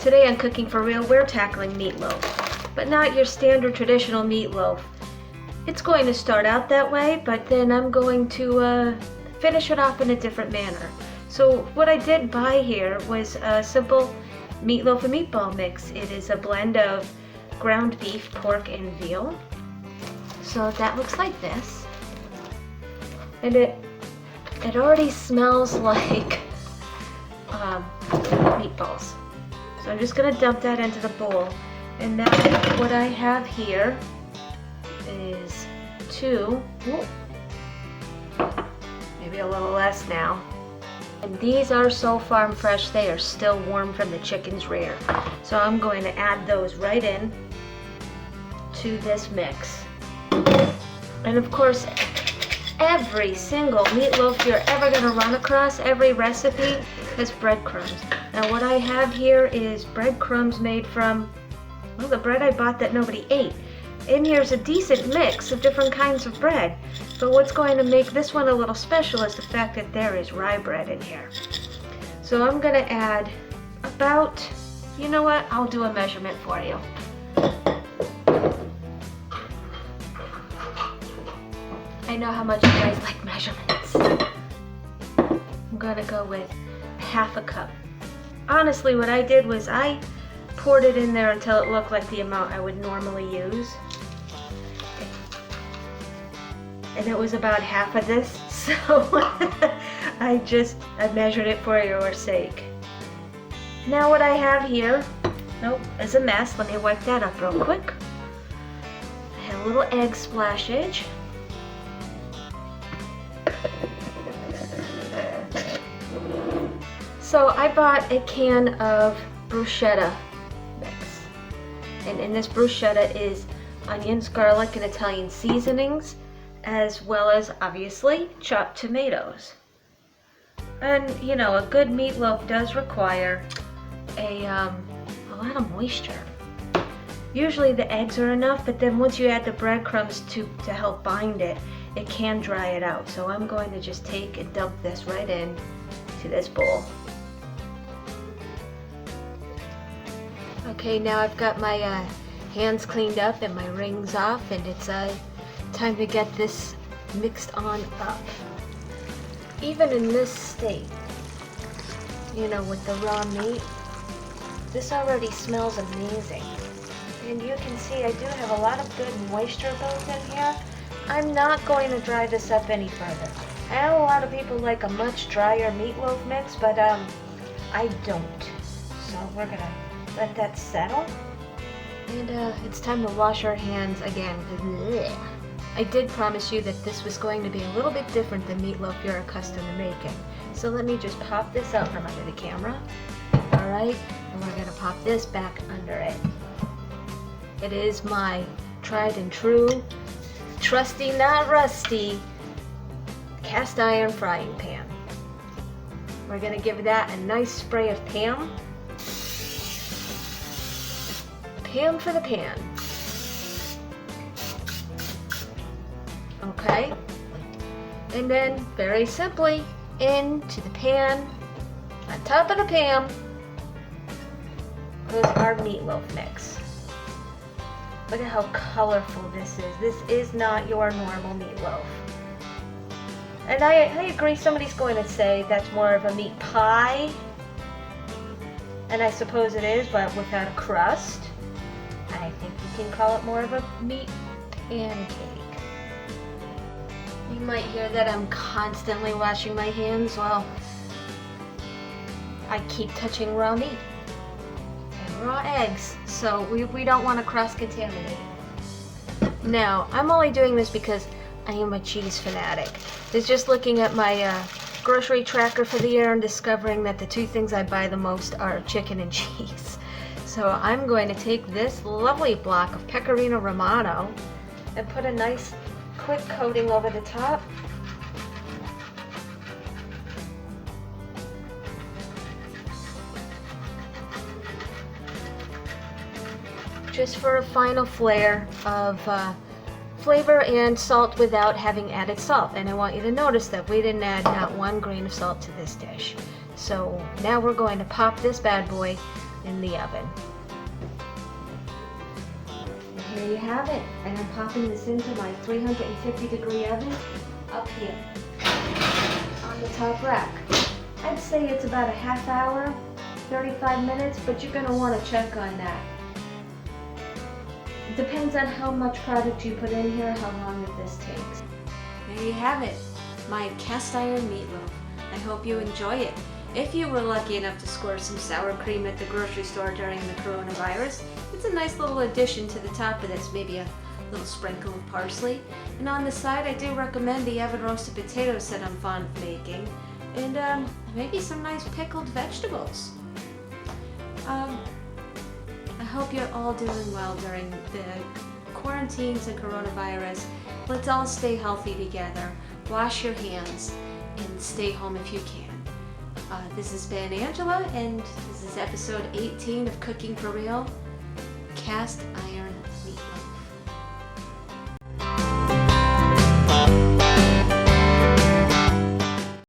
today on Cooking for Real, we're tackling meatloaf, but not your standard traditional meatloaf. It's going to start out that way, but then I'm going to finish it off in a different manner. So what I did buy here was a simple meatloaf and meatball mix. It is a blend of ground beef, pork, and veal. So that looks like this. And it already smells like meatballs. So I'm just gonna dump that into the bowl. And now what I have here is maybe a little less now. And these are so farm fresh, they are still warm from the chicken's rear. So I'm going to add those right in to this mix. And of course, every single meatloaf you're ever going to run across, every recipe has breadcrumbs. Now what I have here is breadcrumbs made from, well, the bread I bought that nobody ate. In here's a decent mix of different kinds of bread, but what's going to make this one a little special is the fact that there is rye bread in here. So I'm going to add about, you know what, I'll do a measurement for you. I know how much you guys like measurements. I'm gonna go with half a cup. Honestly, what I did was I poured it in there until it looked like the amount I would normally use. And it was about half of this, so I measured it for your sake. Now what I have here, is a mess. Let me wipe that up real quick. I have a little egg splashage. So I bought a can of bruschetta mix, and in this bruschetta is onions, garlic, and Italian seasonings, as well as obviously chopped tomatoes. And you know, a good meatloaf does require a lot of moisture. Usually the eggs are enough, but then once you add the breadcrumbs to help bind it, it can dry it out. So I'm going to just take and dump this right in to this bowl. Okay, now I've got my hands cleaned up and my rings off, and it's time to get this mixed on up. Even in this state, you know, with the raw meat, this already smells amazing. And you can see I do have a lot of good moisture built in here. I'm not going to dry this up any further. I know a lot of people like a much drier meatloaf mix, but I don't. So we're gonna let that settle. And it's time to wash our hands again. I did promise you that this was going to be a little bit different than meatloaf you're accustomed to making. So let me just pop this out from under the camera. Alright, and we're gonna pop this back under it. It is my tried and true, trusty not rusty, cast iron frying pan. We're gonna give that a nice spray of Pam. Pam for the pan. Okay, and then very simply into the pan, on top of the pan goes our meatloaf mix. Look at how colorful this is. This is not your normal meatloaf. And I agree, somebody's going to say that's more of a meat pie, and I suppose it is, but without a crust. I think you can call it more of a meat pancake. You might hear that I'm constantly washing my hands. Well, I keep touching raw meat and raw eggs, so we don't want to cross-contaminate. Now, I'm only doing this because I am a cheese fanatic. It's just looking at my grocery tracker for the year and discovering that the two things I buy the most are chicken and cheese. So I'm going to take this lovely block of Pecorino Romano and put a nice quick coating over the top. Just for a final flare of flavor and salt without having added salt. And I want you to notice that we didn't add not one grain of salt to this dish. So now we're going to pop this bad boy in the oven. And here you have it. And I'm popping this into my 350-degree oven up here on the top rack. I'd say it's about a half hour, 35 minutes, but you're going to want to check on that. It depends on how much product you put in here, how long this takes. There you have it, my cast iron meatloaf. I hope you enjoy it. If you were lucky enough to score some sour cream at the grocery store during the coronavirus, it's a nice little addition to the top of this, maybe a little sprinkle of parsley. And on the side, I do recommend the oven roasted potatoes that I'm fond of making, and maybe some nice pickled vegetables. I hope you're all doing well during the quarantines and coronavirus. Let's all stay healthy together. Wash your hands and stay home if you can. This has been Angela, and this is episode 18 of Cooking for Real, Cast Iron